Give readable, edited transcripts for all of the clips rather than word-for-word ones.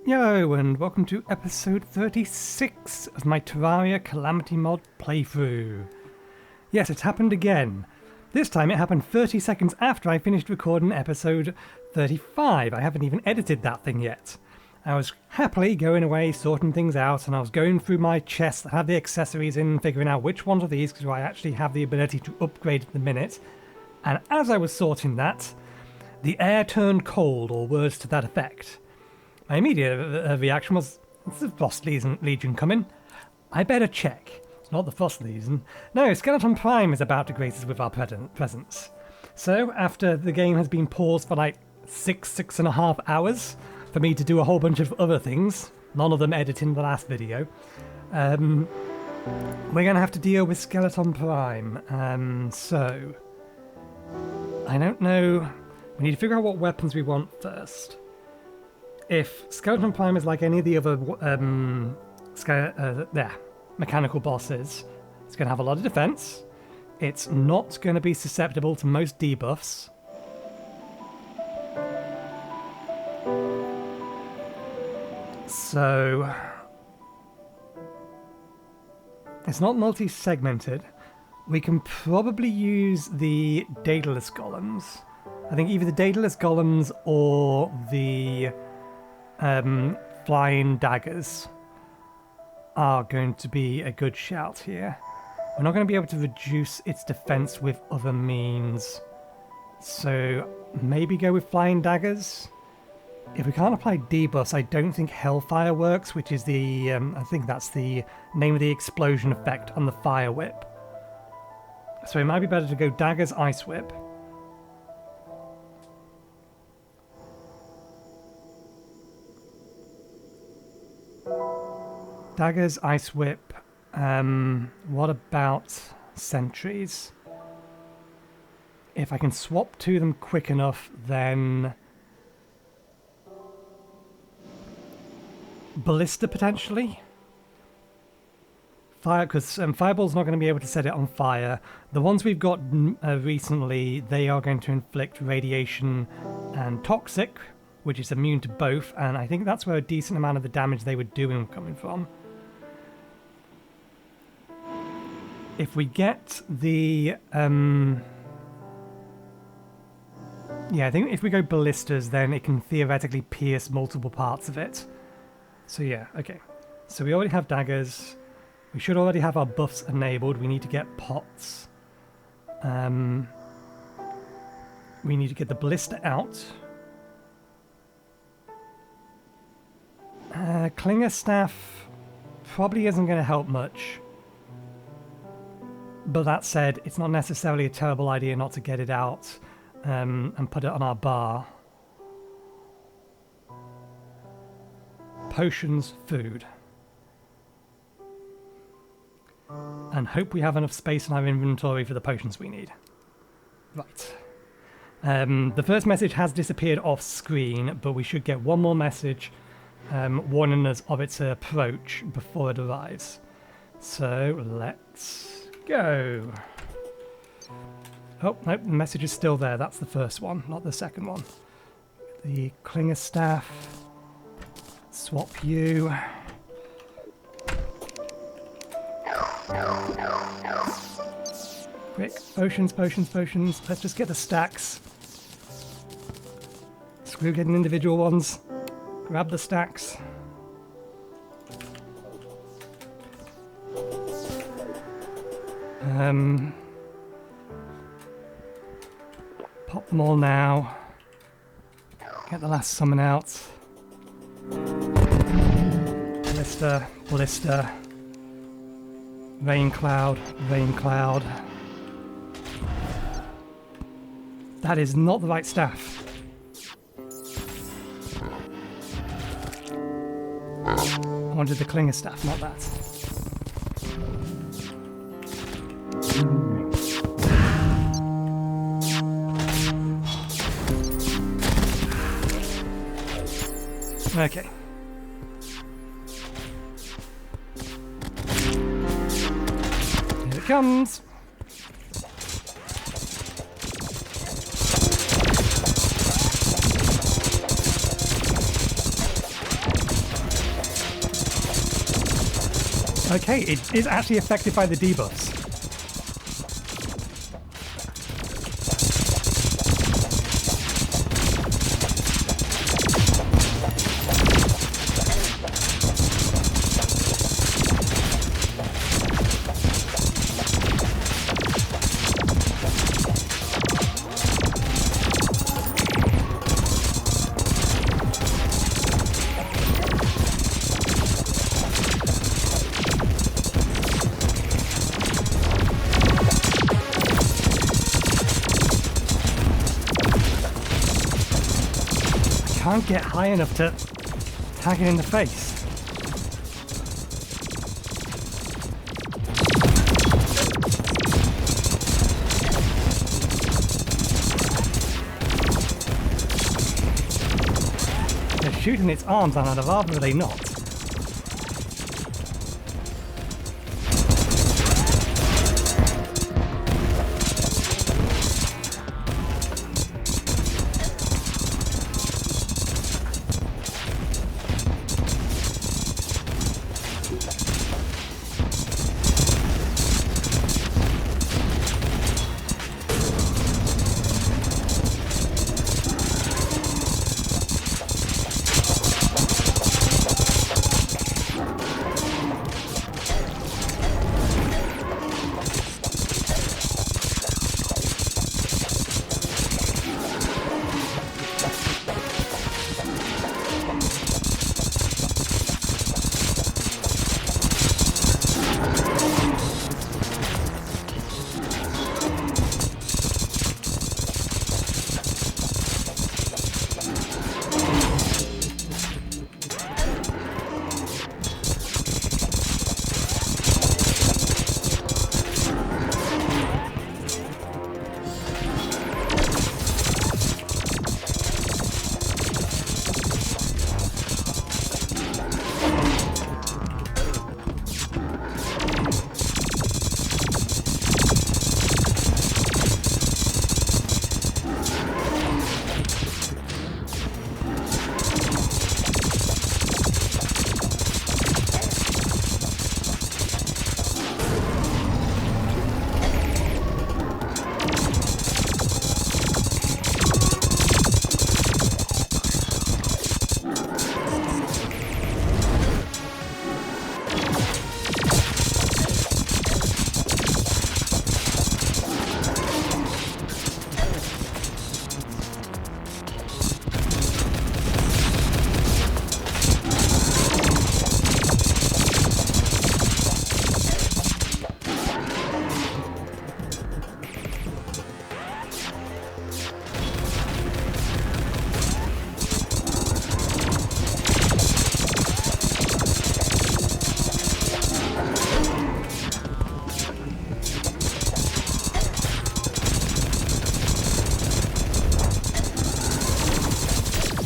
Yo, and welcome to episode 36 of my Terraria Calamity mod playthrough. Yes, it's happened again. This time it happened 30 seconds after I finished recording episode 35. I haven't even edited that thing yet. I was happily going away, sorting things out, and I was going through my chest that had the accessories in, figuring out which ones of these because I actually have the ability to upgrade at the minute. And as I was sorting that, the air turned cold, or words to that effect. My immediate reaction was, "It's the Frost Legion coming. I better check." It's not the Frost Legion. No, Skeletron Prime is about to grace us with our presence. So, after the game has been paused for like 6.5 hours, for me to do a whole bunch of other things, none of them editing the last video, we're going to have to deal with Skeletron Prime. So, I don't know. We need to figure out what weapons we want first. If Skeletron Prime is like any of the other mechanical bosses, it's going to have a lot of defense. It's not going to be susceptible to most debuffs. So it's not multi-segmented. We can probably use the Daedalus Golems. I think either the Daedalus Golems or the flying daggers are going to be a good shout here. We're not going to be able to reduce its defense with other means, so maybe go with flying daggers. If we can't apply debuffs, I don't think Hellfire works, which is the I think that's the name of the explosion effect on the fire whip. So it might be better to go daggers, ice whip. Daggers, Ice Whip. What about sentries? If I can swap to them quick enough, then Ballista potentially? Fire, because Fireball's not going to be able to set it on fire. The ones we've got recently, they are going to inflict radiation and toxic, which is immune to both, and I think that's where a decent amount of the damage they were doing coming from. If we get the, I think if we go ballistas, then it can theoretically pierce multiple parts of it. So yeah, okay. So we already have daggers. We should already have our buffs enabled. We need to get pots. We need to get the ballista out. Clinger Staff probably isn't going to help much. But that said, it's not necessarily a terrible idea not to get it out and put it on our bar. Potions, food. And hope we have enough space in our inventory for the potions we need. Right. The first message has disappeared off screen, but we should get one more message warning us of its approach before it arrives. So let's go. Oh, nope, the message is still there. That's the first one, not the second one. The Clinger Staff. Swap you. Quick, potions, potions, potions. Let's just get the stacks. Screw getting individual ones. Grab the stacks. Pop them all now. Get the last summon out. Ballista, ballista. Rain cloud, rain cloud. That is not the right staff. I wanted the Clinger Staff, not that. Okay. Here it comes. Okay, it is actually affected by the debuffs. Can't get high enough to tag it in the face. They're shooting its arms, and I'd rather they not.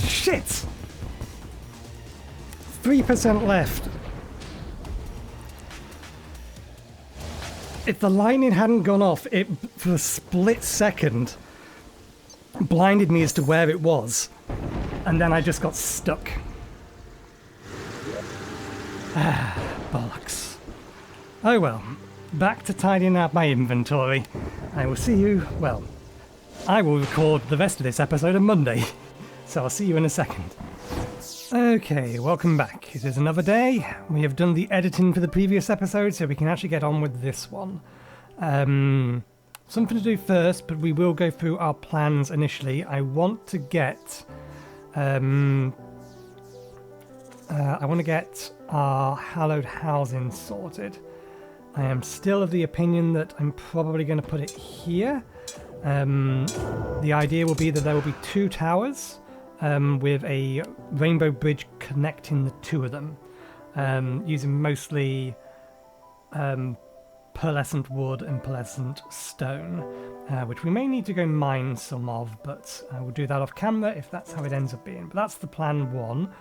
Shit! 3% left. If the lightning hadn't gone off, it, for a split second, blinded me as to where it was. And then I just got stuck. Ah, bollocks. Oh well, back to tidying out my inventory. I will see you, well, I will record the rest of this episode on Monday. So I'll see you in a second. Okay, welcome back. It is another day. We have done the editing for the previous episode, so we can actually get on with this one. Something to do first, but we will go through our plans initially. I want to get... I want to get our Hallowed housing sorted. I am still of the opinion that I'm probably going to put it here. The idea will be that there will be 2 towers. With a rainbow bridge connecting the 2 of them, using mostly pearlescent wood and pearlescent stone, which we may need to go mine some of, but we'll do that off camera if that's how it ends up being. But that's the plan 1.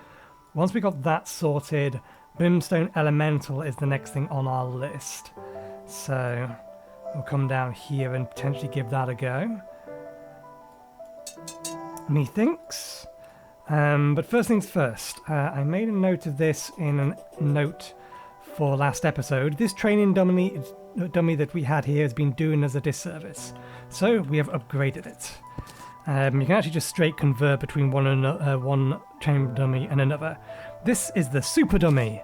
Once we got that sorted, Brimstone Elemental is the next thing on our list. So we'll come down here and potentially give that a go. Methinks. But first things first, I made a note of this in a note for last episode, this training dummy that we had here has been doing us a disservice. So we have upgraded it. You can actually just straight convert between one training dummy and another. This is the super dummy.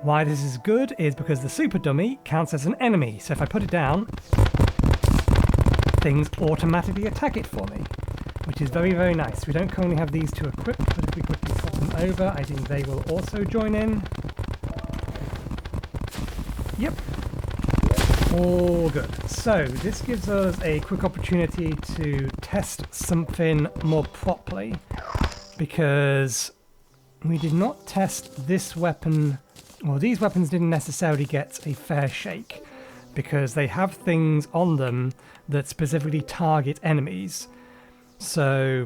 Why this is good is because the super dummy counts as an enemy. So if I put it down, things automatically attack it for me, which is very, very nice. We don't currently have these two equipped, but if we quickly swap them over, I think they will also join in. Yep. All good. So this gives us a quick opportunity to test something more properly, because we did not test this weapon. Well, these weapons didn't necessarily get a fair shake, because they have things on them that specifically target enemies. So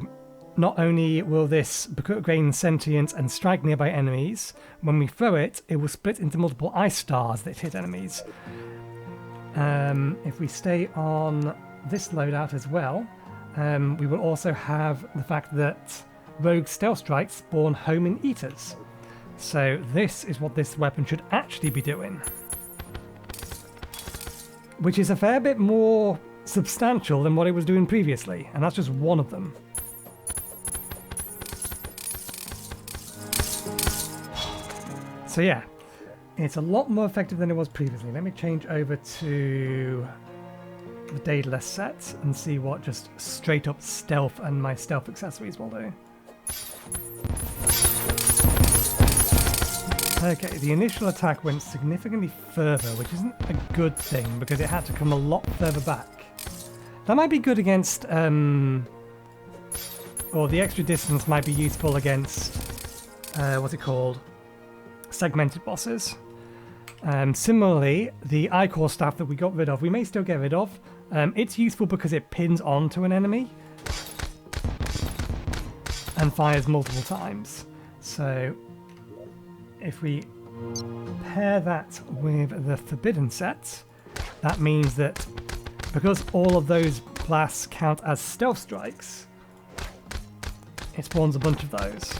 not only will this gain sentience and strike nearby enemies, when we throw it, it will split into multiple ice stars that hit enemies. If we stay on this loadout as well, we will also have the fact that rogue stealth strikes spawn homing eaters. So this is what this weapon should actually be doing, which is a fair bit more substantial than what it was doing previously, and that's just one of them. So yeah, it's a lot more effective than it was previously. Let me change over to the Daedalus set and see what just straight up stealth and my stealth accessories will do. Okay, the initial attack went significantly further, which isn't a good thing because it had to come a lot further back. That might be good against, or the extra distance might be useful against, what's it called? Segmented bosses. Similarly, the Ichor staff that we got rid of, we may still get rid of. It's useful because it pins onto an enemy and fires multiple times. So if we pair that with the Forbidden set, that means that because all of those blasts count as stealth strikes, it spawns a bunch of those.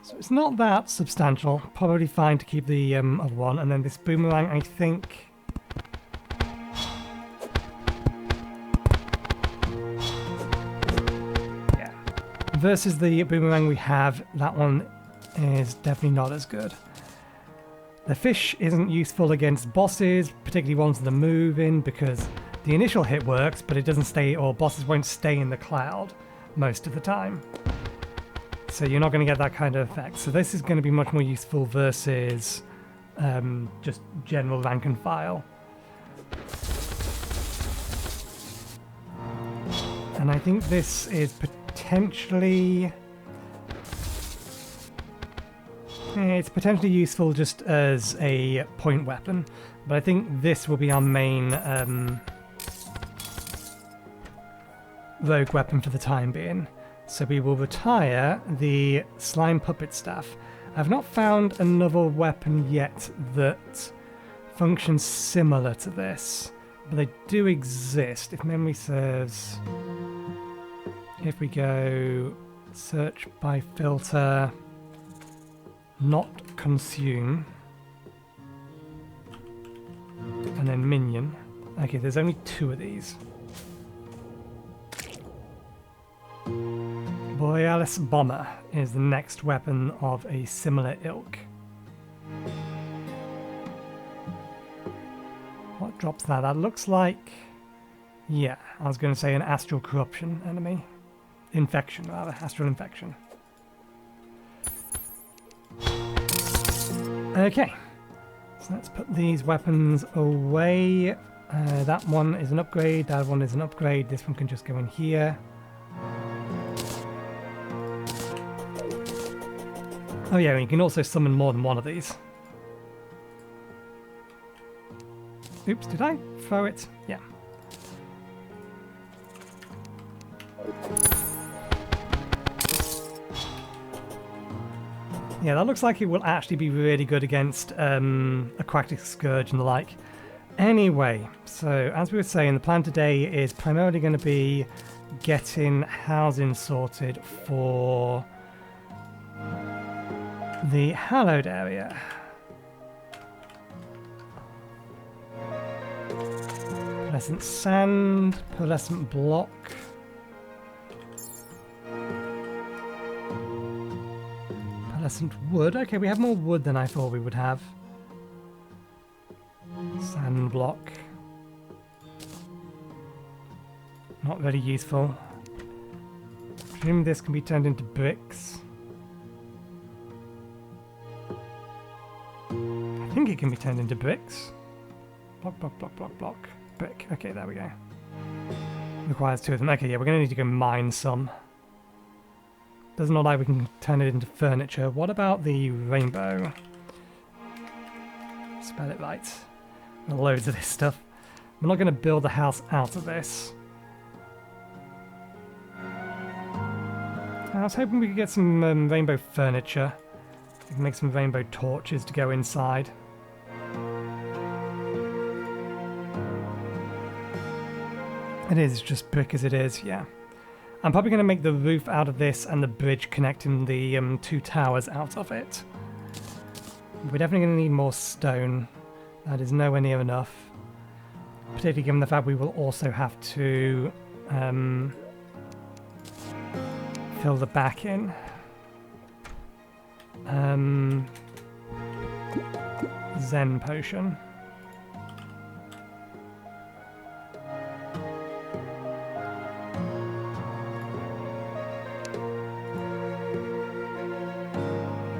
So it's not that substantial, probably fine to keep the other one, and then this boomerang, I think... yeah. Versus the boomerang we have, that one is definitely not as good. The fish isn't useful against bosses, particularly ones that are moving, because the initial hit works, but it doesn't stay, or bosses won't stay in the cloud most of the time. So you're not going to get that kind of effect. So this is going to be much more useful versus just general rank and file. And I think this is potentially... it's potentially useful just as a point weapon, but I think this will be our main rogue weapon for the time being. So we will retire the Slime Puppet Staff. I've not found another weapon yet that functions similar to this, but they do exist, if memory serves. If we go search by filter, not consume, and then minion. Okay, there's only 2 of these. Borealis Bomber is the next weapon of a similar ilk. What drops that? That looks like... yeah, I was going to say an Astral Corruption enemy. Infection, rather. Astral Infection. Okay. So let's put these weapons away. That one is an upgrade, that one is an upgrade. This one can just go in here. Oh yeah, and you can also summon more than one of these. Oops, did I throw it? Yeah. Yeah, that looks like it will actually be really good against Aquatic Scourge and the like. Anyway, so as we were saying, the plan today is primarily going to be getting housing sorted for the Hallowed area. Pearlescent sand, pearlescent block. Pearlescent wood. Okay, we have more wood than I thought we would have. Sand block. Not very useful. Presume this can be turned into bricks. I think it can be turned into bricks. Block, block, block, block, block. Brick. Okay, there we go. Requires 2 of them. Okay, yeah, we're going to need to go mine some. Doesn't look like we can turn it into furniture. What about the rainbow? Spell it right. Loads of this stuff. We're not going to build the house out of this. I was hoping we could get some rainbow furniture. We can make some rainbow torches to go inside. It is just brick as it is, yeah. I'm probably going to make the roof out of this and the bridge connecting the 2 towers out of it. We're definitely going to need more stone. That is nowhere near enough. Particularly given the fact we will also have to fill the back in. Zen potion.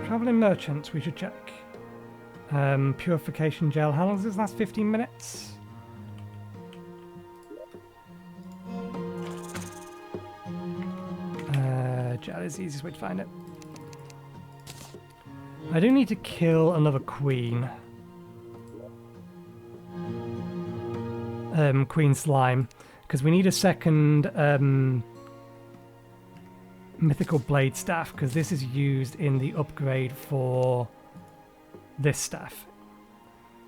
Traveling merchants, we should check. Purification gel, how long does this last? 15 minutes? Gel is the easiest way to find it. I do need to kill another queen. Queen slime. Because we need a second mythical blade staff, because this is used in the upgrade for this staff.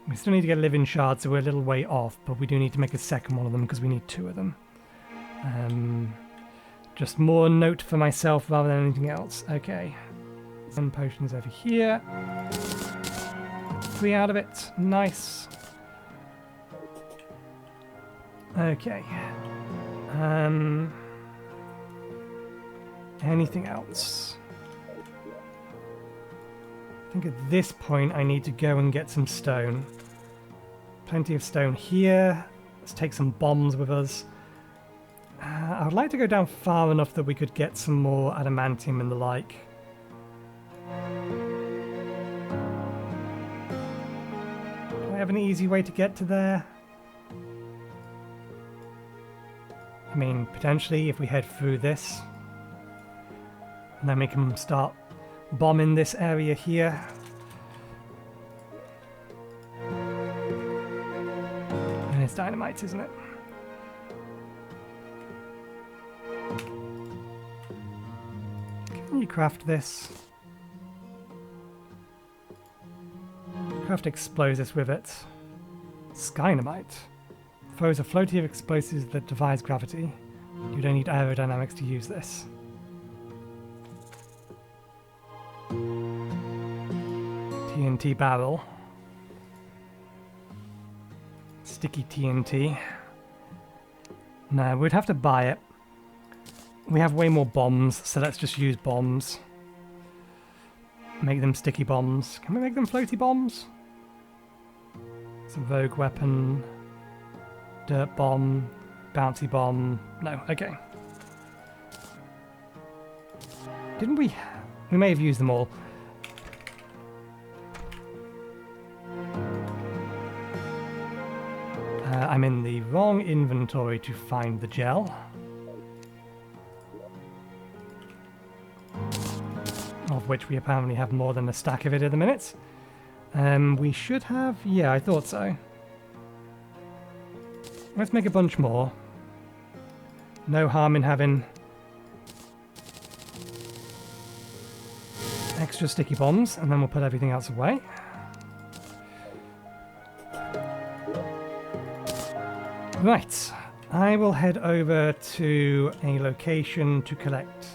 We still need to get living shards, so we're a little way off, but we do need to make a second one of them because we need 2 of them. Just more note for myself rather than anything else. Okay. Some potions over here. 3 out of it. Nice. Okay. Anything else? I think at this point I need to go and get some stone. Plenty of stone here. Let's take some bombs with us. I would like to go down far enough that we could get some more adamantium and the like. Do I have an easy way to get to there? I mean, potentially if we head through this. And then we can start bombing this area here. And it's dynamite, isn't it? Can you craft this? Craft explosives with it. Skynamite. Throws a floaty of explosives that defies gravity. You don't need aerodynamics to use this. TNT barrel. Sticky TNT. No, we'd have to buy it. We have way more bombs, so let's just use bombs. Make them sticky bombs. Can we make them floaty bombs? It's a rogue weapon. Dirt bomb. Bouncy bomb. No, okay. Didn't we? We may have used them all. I'm in the wrong inventory to find the gel. Of which we apparently have more than a stack of it at the minute. We should have... Yeah, I thought so. Let's make a bunch more. No harm in having extra sticky bombs, and then we'll put everything else away. Right, I will head over to a location to collect.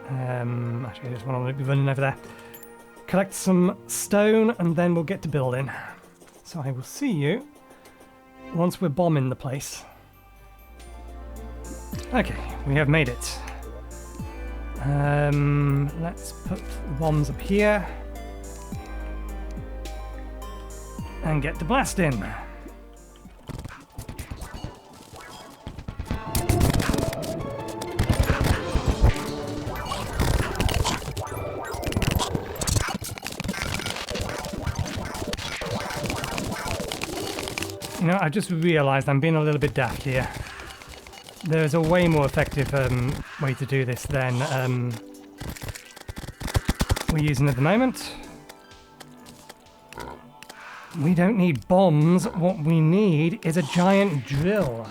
Actually, there's one I'm going to be running over there. collect some stone, and then we'll get to building. So I will see you once we're bombing the place. Okay, we have made it. Let's put the bombs up here and get to blasting. You know, I just realised I'm being a little bit daft here. There's a way more effective way to do this than we're using at the moment. We don't need bombs. What we need is a giant drill.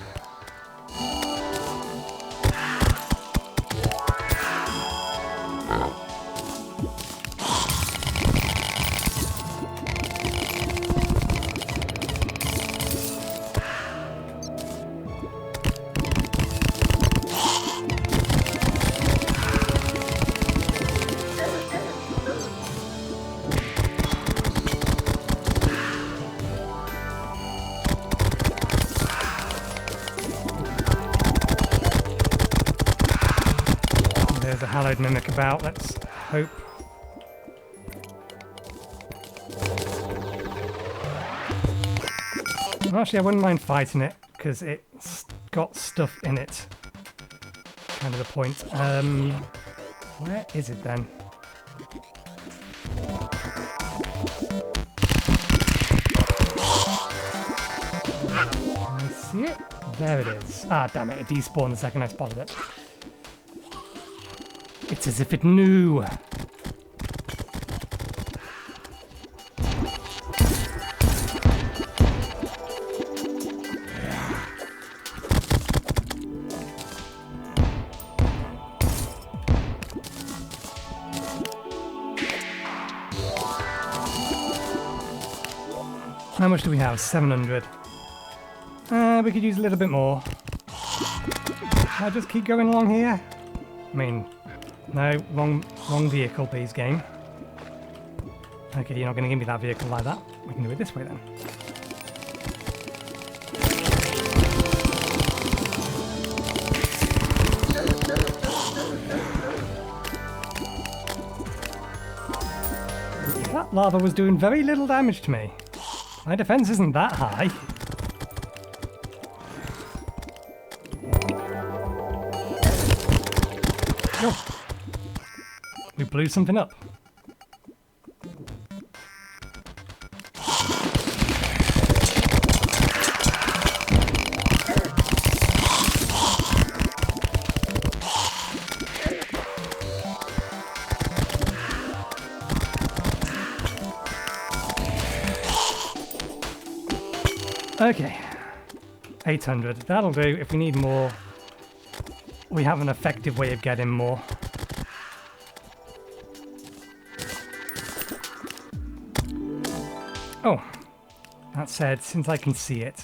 There's a Hallowed mimic about, let's hope. Well, actually, I wouldn't mind fighting it, because it's got stuff in it. Kind of the point. Where is it then? Can I see it? There it is. Ah, damn it, it despawned the second I spotted it. It's as if it knew. How much do we have? 700. We could use a little bit more. Can I just keep going along here? I mean, no, wrong vehicle, please, game. Okay, you're not going to give me that vehicle like that. We can do it this way then. That lava was doing very little damage to me. My defense isn't that high. Oh. We blew something up. Okay, 800. That'll do. If we need more, we have an effective way of getting more. Oh, that said, since I can see it.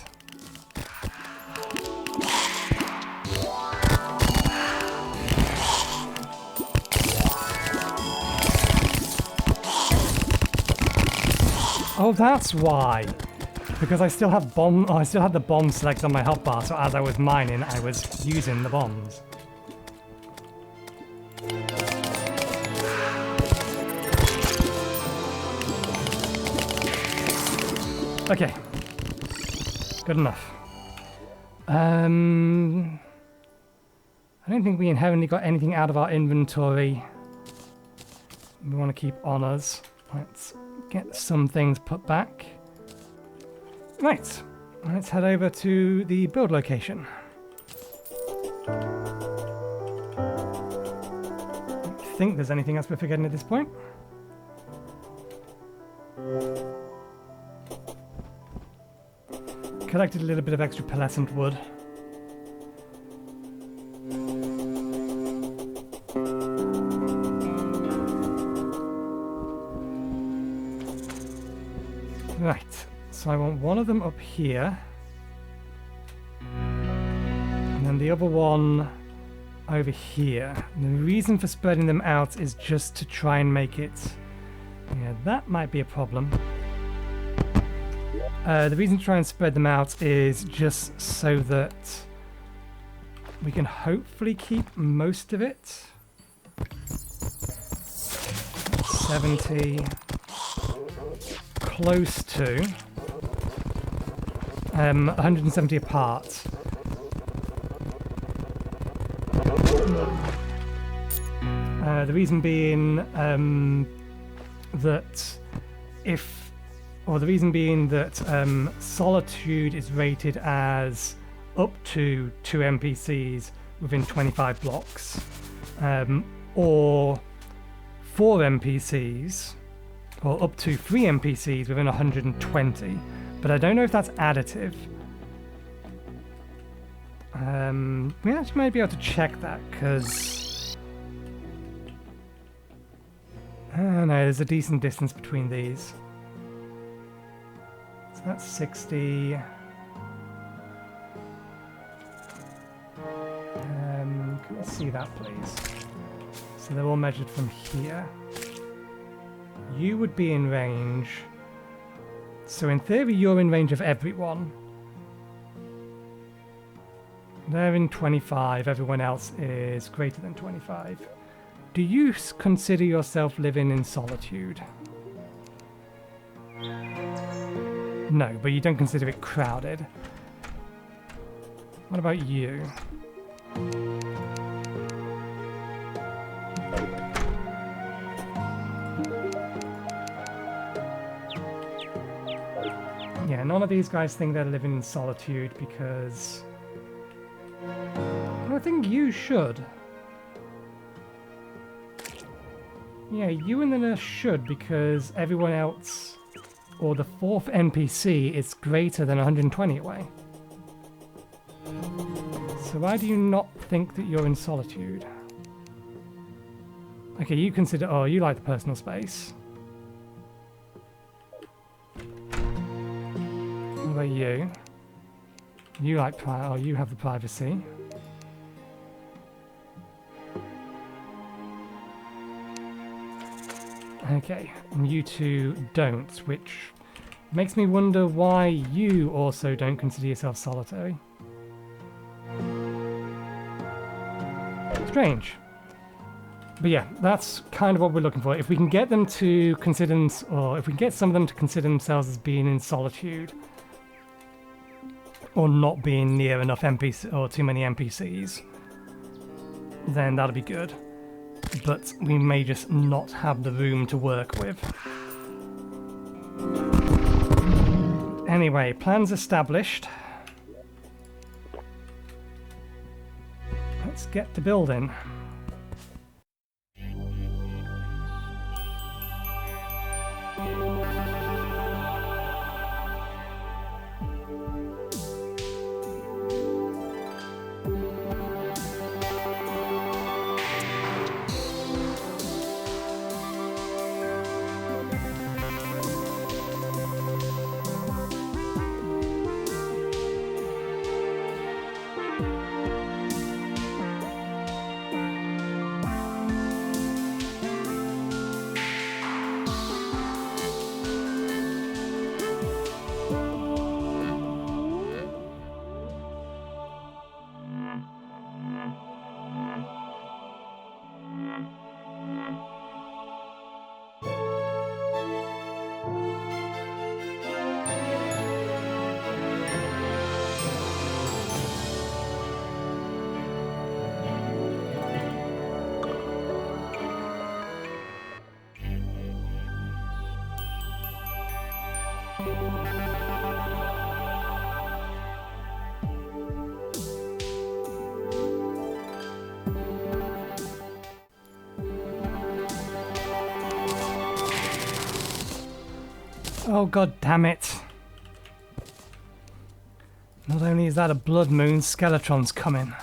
Oh, that's why. Because I still have I still had the bomb selected on my hotbar, so as I was mining, I was using the bombs. Okay. Good enough. I don't think we inherently got anything out of our inventory we want to keep on us. Let's get some things put back. Right, let's head over to the build location. I think there's anything else we're forgetting at this point. Collected a little bit of extra pearlescent wood. Right. So I want one of them up here, and then the other one over here. And the reason for spreading them out is just to try and make it Yeah, that might be a problem. The reason to try and spread them out is just so that we can hopefully keep most of it. 70. Close to. 170 apart. The reason being that Solitude is rated as up to 2 NPCs within 25 blocks, or 4 NPCs, or up to 3 NPCs within 120. But I don't know if that's additive. We actually might be able to check that, because no, there's a decent distance between these. So that's 60. Can we see that, please? So they're all measured from here. You would be in range. So in theory, you're in range of everyone. They're in 25. Everyone else is greater than 25. Do you consider yourself living in solitude? No, but you don't consider it crowded. What about you? Yeah, none of these guys think they're living in solitude because... I think you should. Yeah, you and the nurse should, because everyone else, or the 4th NPC, is greater than 120 away. So why do you not think that you're in solitude? Okay, you consider... Oh, you like the personal space. What about you? You like... Oh, you have the privacy. Okay, and you two don't, which makes me wonder why you also don't consider yourself solitary. Strange. But yeah, that's kind of what we're looking for. If we can get them to consider, or if we can get some of them to consider themselves as being in solitude, or not being near enough NPCs, or too many NPCs, then that'll be good. But we may just not have the room to work with. Anyway, plans established. Let's get to building. Oh, god damn it. Not only is that a blood moon, Skeletron's coming.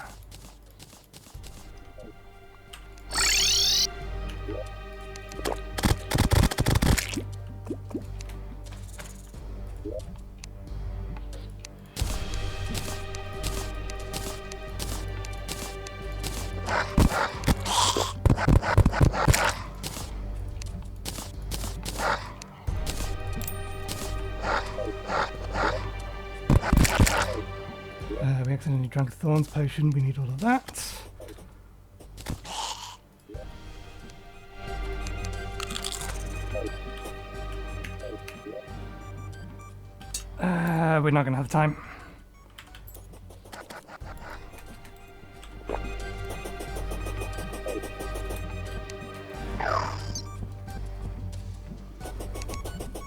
Drunk Thorns potion, we need all of that. We're not going to have time.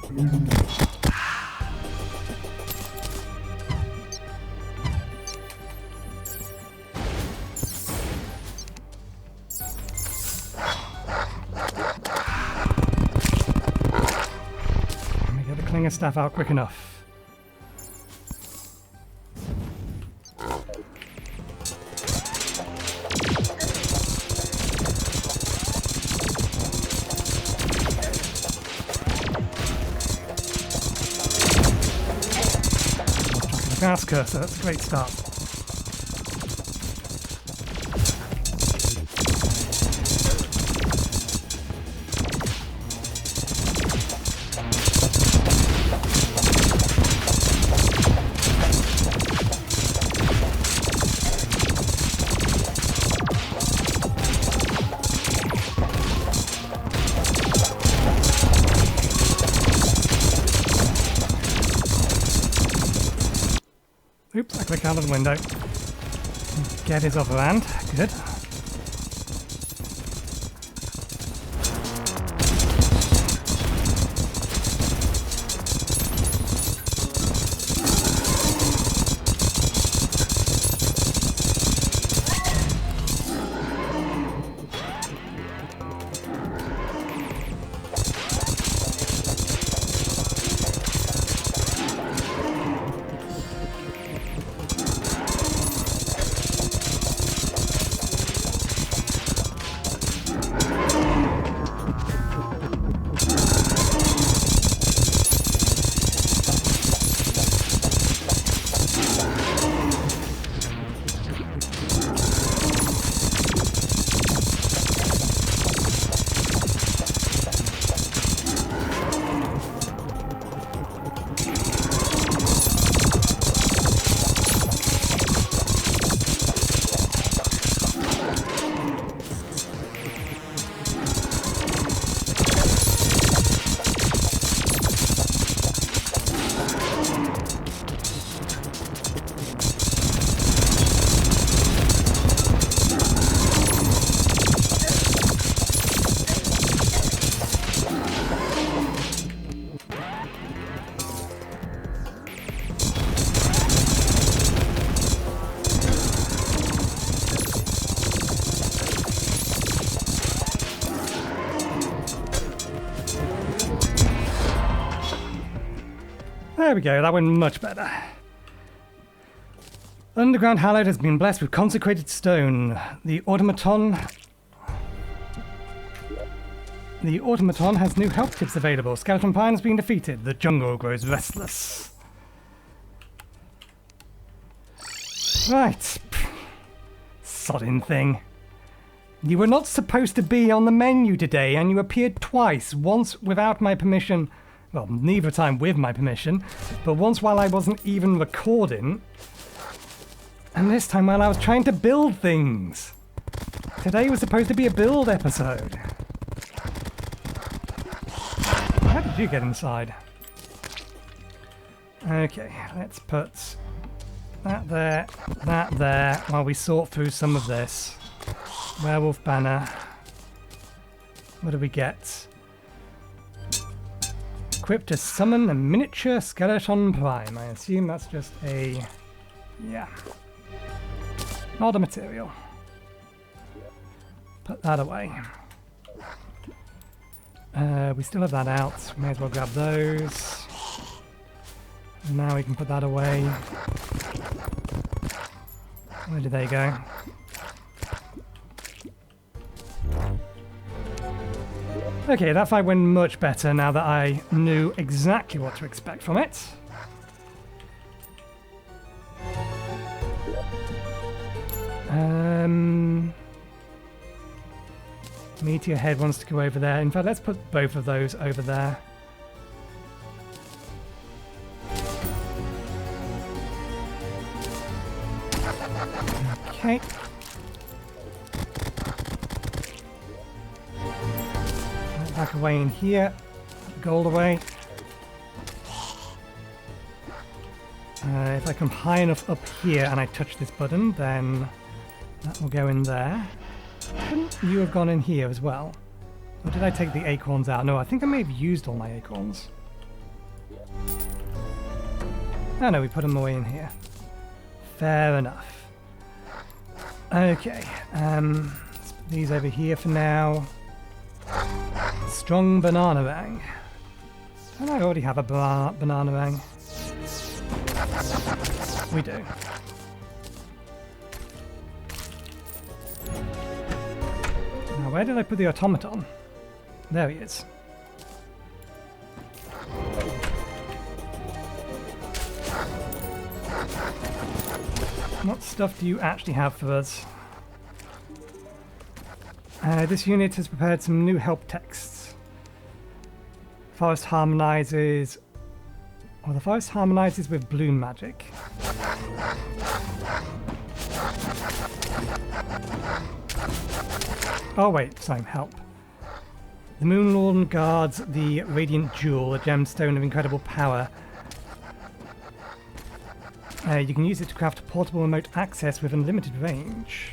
Let me get the clinger staff out quick enough. Gas cursor, that's a great start. Oops, I clicked out of the window. Get his other hand. Good. There we go, that went much better. Underground Hallowed has been blessed with consecrated stone. The automaton has new health tips available. Skeleton Pine has been defeated. The jungle grows restless. Right. Sodding thing. You were not supposed to be on the menu today, and you appeared twice. Once without my permission. Well, neither time with my permission, but once while I wasn't even recording, and this time while I was trying to build things. Today was supposed to be a build episode. How did you get inside? Okay, let's put that there, while we sort through some of this. Werewolf banner. What do we get? Equipped to summon a miniature Skeleton Prime. I assume that's just a... yeah. Not a material. Put that away. We still have that out. May as well grab those. And now we can put that away. Where did they go? Okay, that fight went much better now that I knew exactly what to expect from it. Meteor Head wants to go over there. In fact, let's put both of those over there. Okay. Back away in here. Gold away. If I come high enough up here and I touch this button, then that will go in there. Couldn't you have gone in here as well? Or did I take the acorns out? No, I think I may have used all my acorns. Oh no, we put them away in here. Fair enough. Okay, let's put these over here for now. Strong banana rang. Don't I already have a banana rang? We do. Now, where did I put the automaton? There he is. What stuff do you actually have for us? This unit has prepared some new help texts. Forest harmonizes... Well, the forest harmonizes with bloom magic. Oh wait, sorry, help. The Moon Lord guards the Radiant Jewel, a gemstone of incredible power. You can use it to craft portable remote access with unlimited range.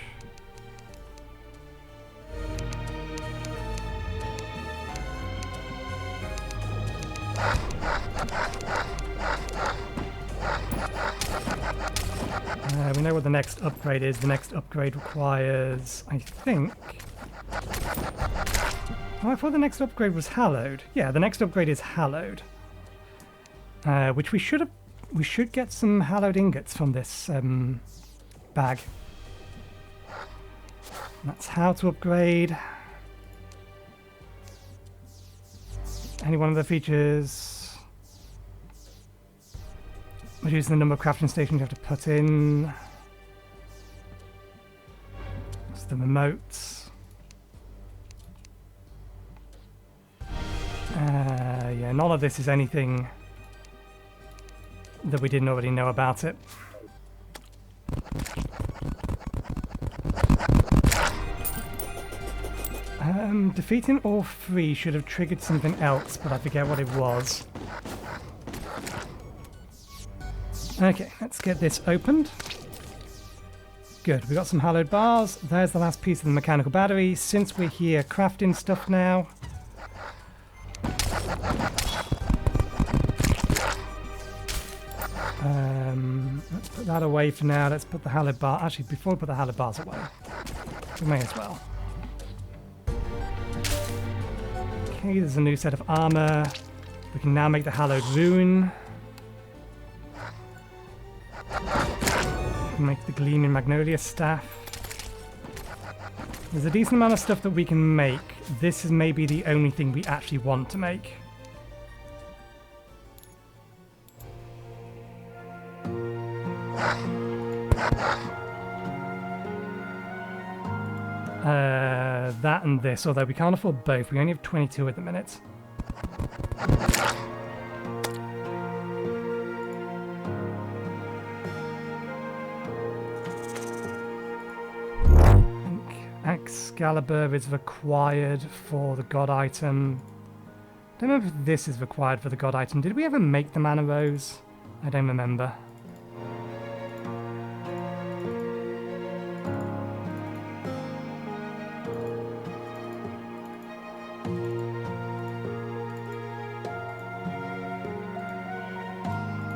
We know what the next upgrade is. The next upgrade requires, I think... Oh, I thought the next upgrade was Hallowed. Yeah, the next upgrade is Hallowed. Which we should get some Hallowed ingots from this bag. That's how to upgrade. Any one of the features... Reduce the number of crafting stations you have to put in. That's the remotes. Yeah, none of this is anything that we didn't already know about it. Defeating all three should have triggered something else, but I forget what it was. Okay, let's get this opened. Good, we got some hallowed bars. There's the last piece of the mechanical battery. Since we're here crafting stuff now, let's put that away for now. Let's put the hallowed bar... Actually, before we put the hallowed bars away, we may as well. Okay, there's a new set of armor. We can now make the hallowed rune. Make the Gleaming Magnolia staff. There's a decent amount of stuff that we can make. This is maybe the only thing we actually want to make. That and this, although we can't afford both. We only have 22 at the minute. Excalibur is required for the god item. Don't know if this is required for the god item. Did we ever make the mana rose? I don't remember.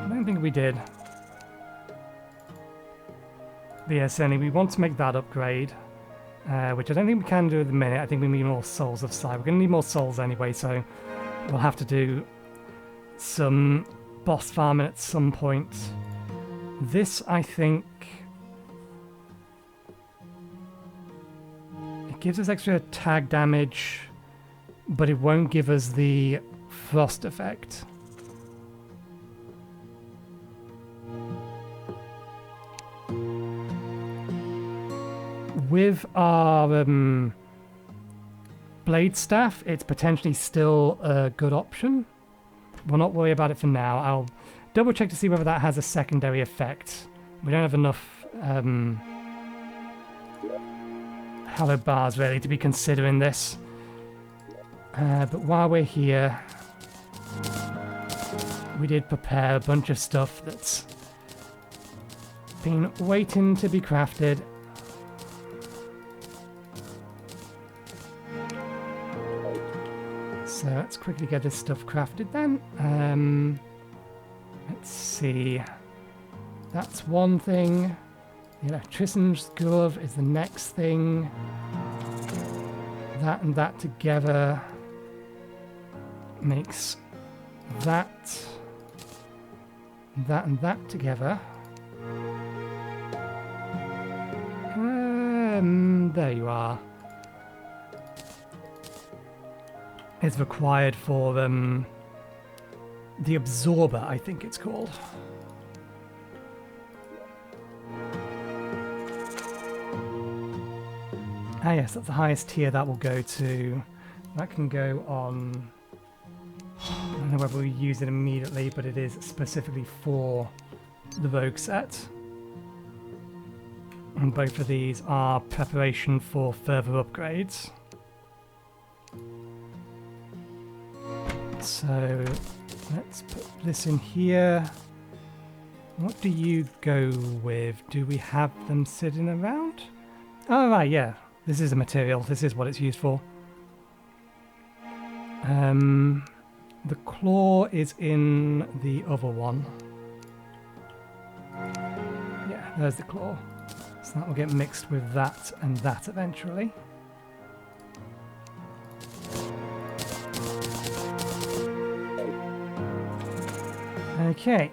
I don't think we did. But yeah, certainly we want to make that upgrade. Which I don't think we can do at the minute. I think we need more souls of sight. We're going to need more souls anyway, so we'll have to do some boss farming at some point. This, I think... It gives us extra tag damage, but it won't give us the frost effect. With our blade staff, it's potentially still a good option. We'll not worry about it for now. I'll double check to see whether that has a secondary effect. We don't have enough hallowed bars really to be considering this. But while we're here, we did prepare a bunch of stuff that's been waiting to be crafted. So let's quickly get this stuff crafted then. Let's see. That's one thing. The electrician's glove is the next thing. That and that together makes that. That and that together. There you are. It's required for the absorber, I think it's called. Ah yes, that's the highest tier that will go to. That can go on... I don't know whether we use it immediately, but it is specifically for the Rogue set. And both of these are preparation for further upgrades. So let's put this in here. What do you go with? Do we have them sitting around? Oh right, yeah. This is a material. This is what it's used for. The claw is in the other one. Yeah, there's the claw. So that will get mixed with that and that eventually. Okay.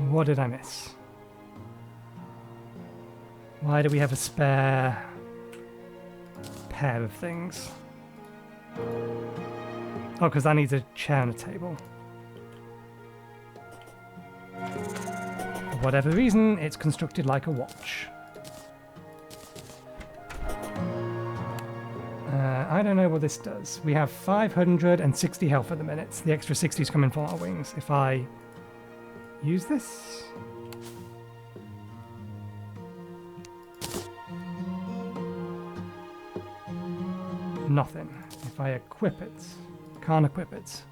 What did I miss? Why do we have a spare pair of things? Oh, because that needs a chair and a table. For whatever reason, it's constructed like a watch. I don't know what this does. We have 560 health at the minute. The extra 60 is coming from our wings. If I use this... Nothing. If I equip it, can't equip it.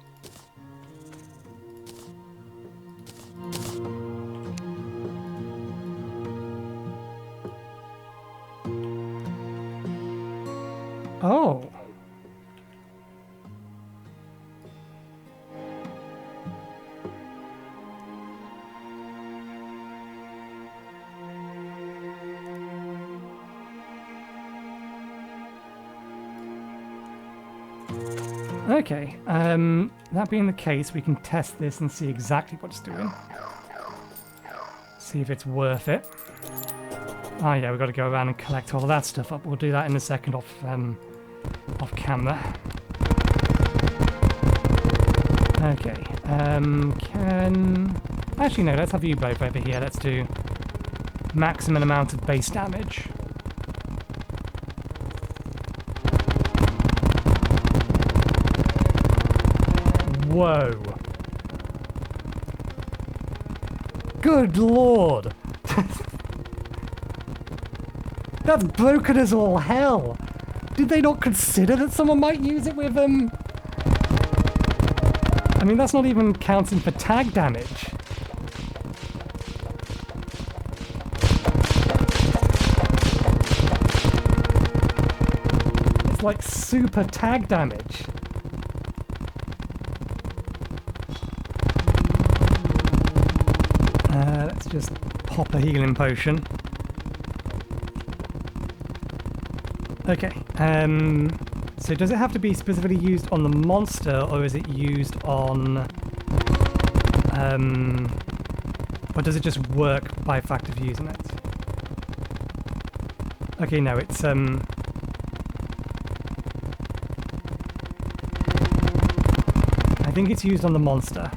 Oh. Okay, that being the case, we can test this and see exactly what it's doing. See if it's worth it. Oh yeah, we've got to go around and collect all of that stuff up. We'll do that in a second off camera. Okay, Actually no, let's have you both over here. Let's do maximum amount of base damage. Whoa. Good lord. That's broken as all hell. Did they not consider that someone might use it with them? I mean, that's not even counting for tag damage. It's like super tag damage. Let's just pop a healing potion. Okay, so does it have to be specifically used on the monster, or is it used on... or does it just work by fact of using it? Okay, no, it's... I think it's used on the monster.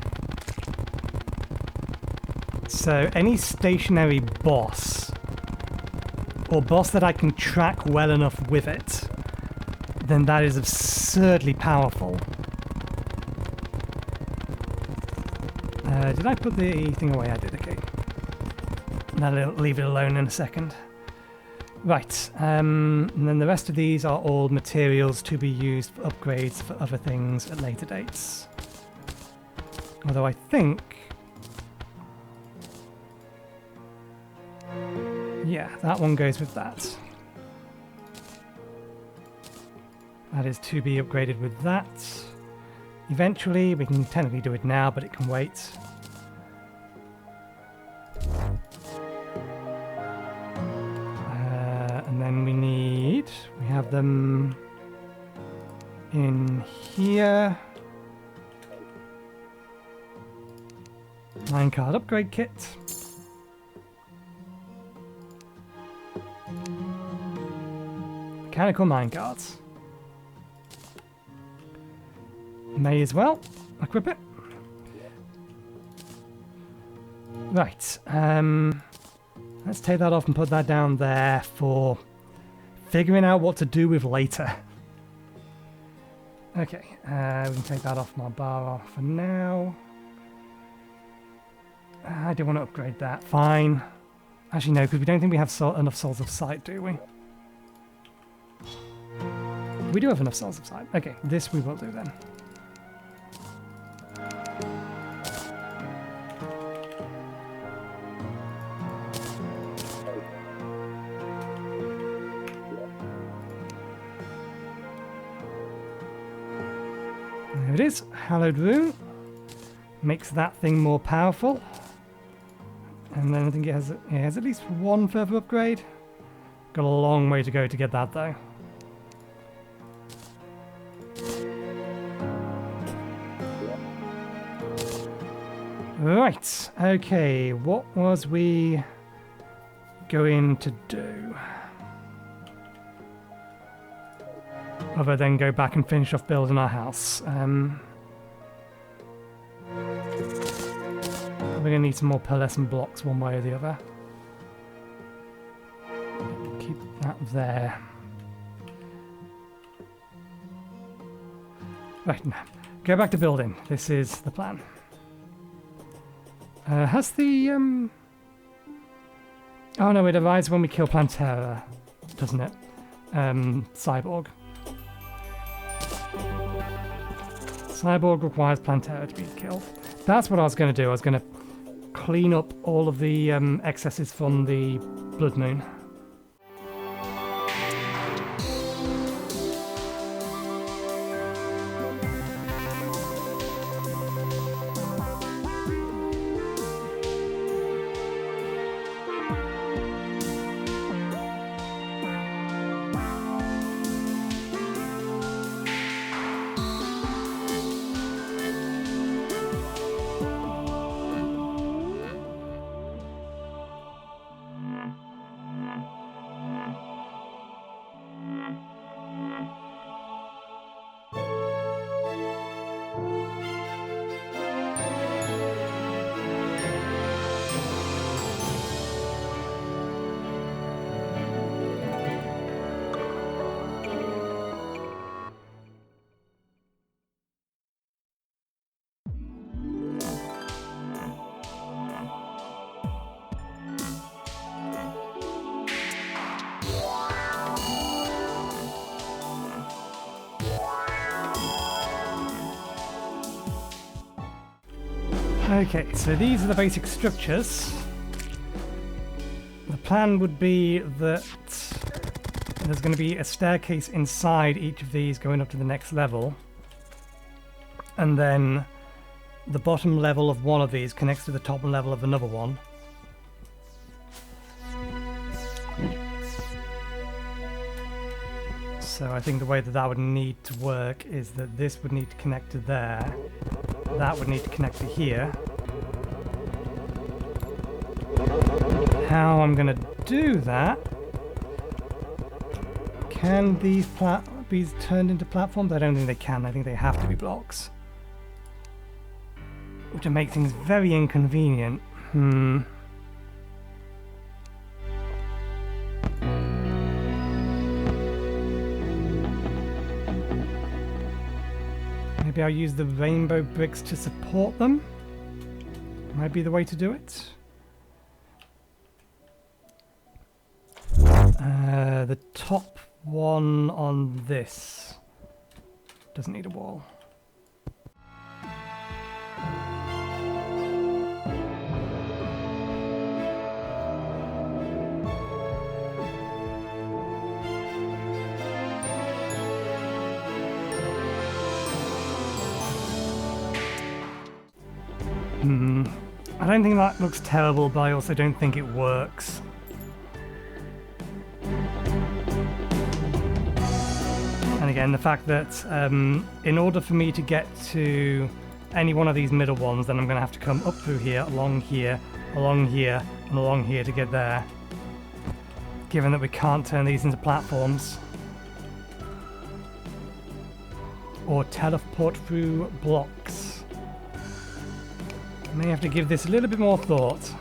So any stationary boss, or boss that I can track well enough with it, then that is absurdly powerful. Did I put the thing away? I did, okay. I'll leave it alone in a second. Right, and then the rest of these are all materials to be used for upgrades for other things at later dates. Although I think... yeah, that one goes with that. That is to be upgraded with that. Eventually, we can technically do it now, but it can wait. And then we have them in here. Minecart upgrade kit. Mechanical minecarts. May as well equip it. Right, let's take that off and put that down there for figuring out what to do with later. Okay, we can take that off my bar off for now. I don't want to upgrade that. Fine. Actually, no, because we don't think we have enough souls of sight, do we? We do have enough souls of sight. Okay, this we will do then. There it is, Hallowed Rune. Makes that thing more powerful. And then I think it has at least one further upgrade. Got a long way to go to get that though. Right, okay, what was we going to do? Other than go back and finish off building our house. We're going to need some more pearlescent blocks one way or the other. Keep that there. Right, now, go back to building. This is the plan. Has the... oh no, it arrives when we kill Plantera, doesn't it? Cyborg. Cyborg requires Plantera to be killed. That's what I was going to do. I was going to clean up all of the excesses from the Blood Moon. Okay, so these are the basic structures. The plan would be that there's going to be a staircase inside each of these going up to the next level. And then the bottom level of one of these connects to the top level of another one. So I think the way that that would need to work is that this would need to connect to there. That would need to connect to here. How I'm going to do that? Can these be turned into platforms? I don't think they can. I think they have to be blocks. Which would make things very inconvenient. Maybe I'll use the rainbow bricks to support them. Might be the way to do it. The top one on this doesn't need a wall. I don't think that looks terrible, but I also don't think it works. And again, the fact that in order for me to get to any one of these middle ones, then I'm going to have to come up through here, along here, along here, and along here to get there. Given that we can't turn these into platforms. Or teleport through blocks. I may have to give this a little bit more thought.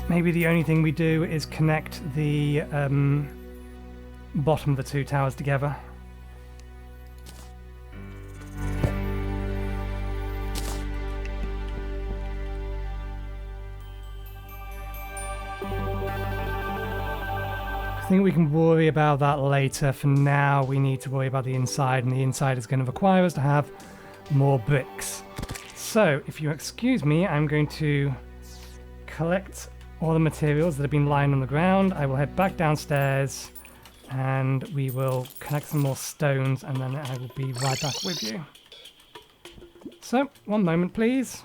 Maybe the only thing we do is connect the bottom of the two towers together. I think we can worry about that later. For now, we need to worry about the inside, and the inside is going to require us to have more bricks. So, if you excuse me, I'm going to collect all the materials that have been lying on the ground. I will head back downstairs and we will collect some more stones, and then I will be right back with you. So, one moment please.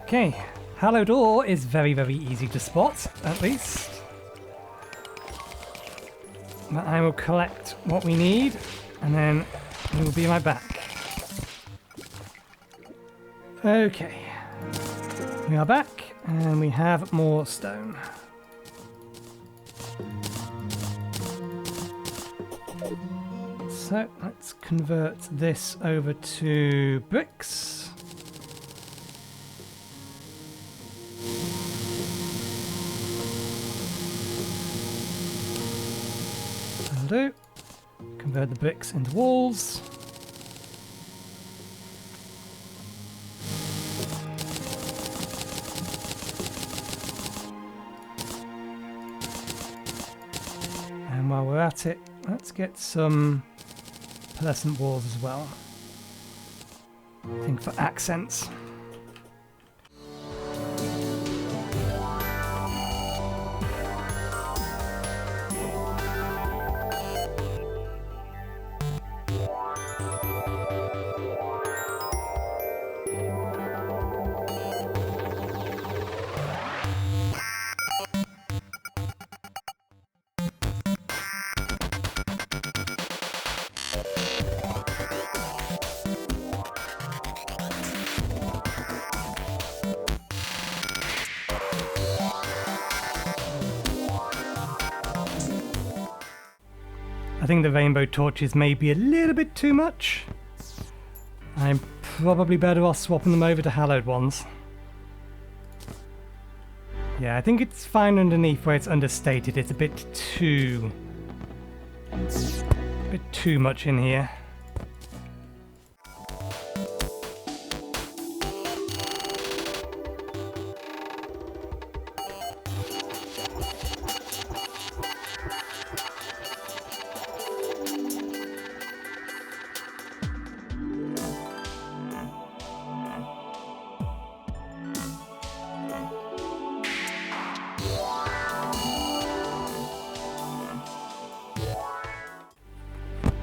Okay, Hallowed ore is very, very easy to spot, at least. But I will collect what we need and then we will be right back. Okay, we are back. And we have more stone. So let's convert this over to bricks. That'll do. Convert the bricks into walls. And while we're at it, let's get some pearlescent walls as well. I think for accents. I think the rainbow torches may be a little bit too much. I'm probably better off swapping them over to hallowed ones. Yeah, I think it's fine underneath where it's understated. It's a bit too much in here.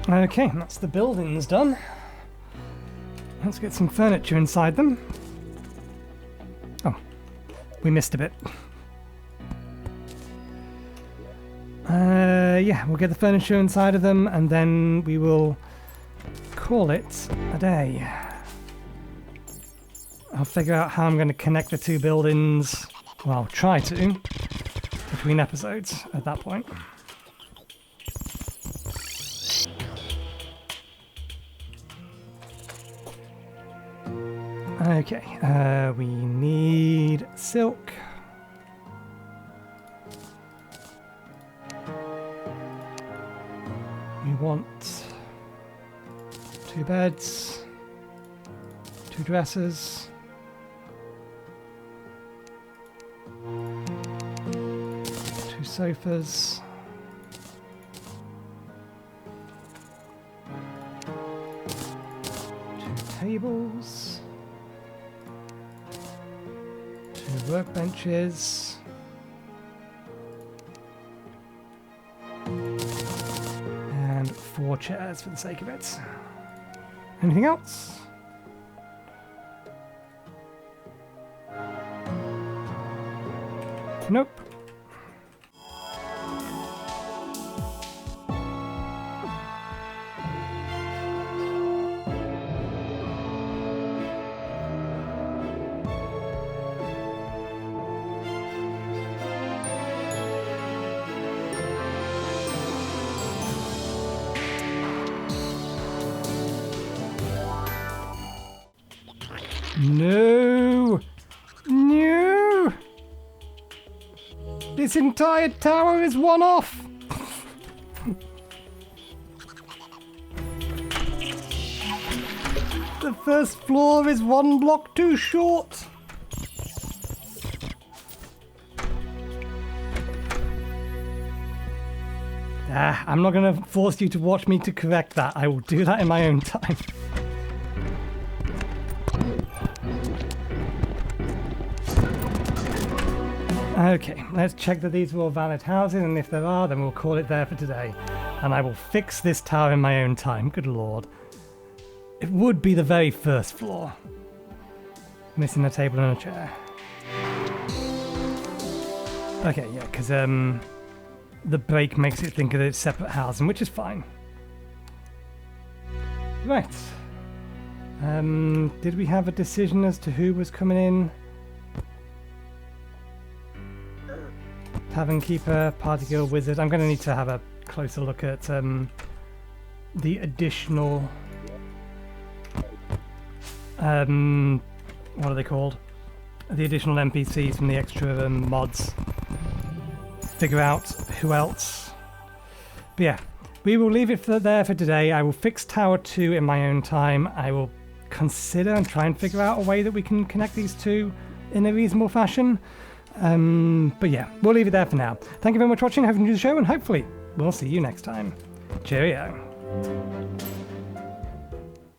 Okay, that's the buildings done. Let's get some furniture inside them. Oh, we missed a bit. Yeah, we'll get the furniture inside of them and then we will call it a day. I'll figure out how I'm going to connect the two buildings. Well, I'll try to, between episodes at that point. Okay, we need silk. We want 2 beds, 2 dressers, 2 sofas, 2 tables, 2 workbenches, and 4 chairs for the sake of it. Anything else? Nope. No! No! This entire tower is one off! The first floor is 1 block too short! I'm not gonna force you to watch me to correct that. I will do that in my own time. Okay, let's check that these are all valid houses, and if there are, then we'll call it there for today. And I will fix this tower in my own time, good lord. It would be the very first floor. Missing a table and a chair. Okay, yeah, because the break makes it think that it's separate housing, which is fine. Right. Did we have a decision as to who was coming in? Tavern Keeper, Party Girl, Wizard. I'm going to need to have a closer look at the additional... what are they called? The additional NPCs from the extra mods. Figure out who else. But yeah, we will leave it there for today. I will fix Tower 2 in my own time. I will consider and try and figure out a way that we can connect these two in a reasonable fashion. But yeah, we'll leave it there for now. Thank you very much for watching. Hope you enjoyed the show, and hopefully we'll see you next time. Cheerio.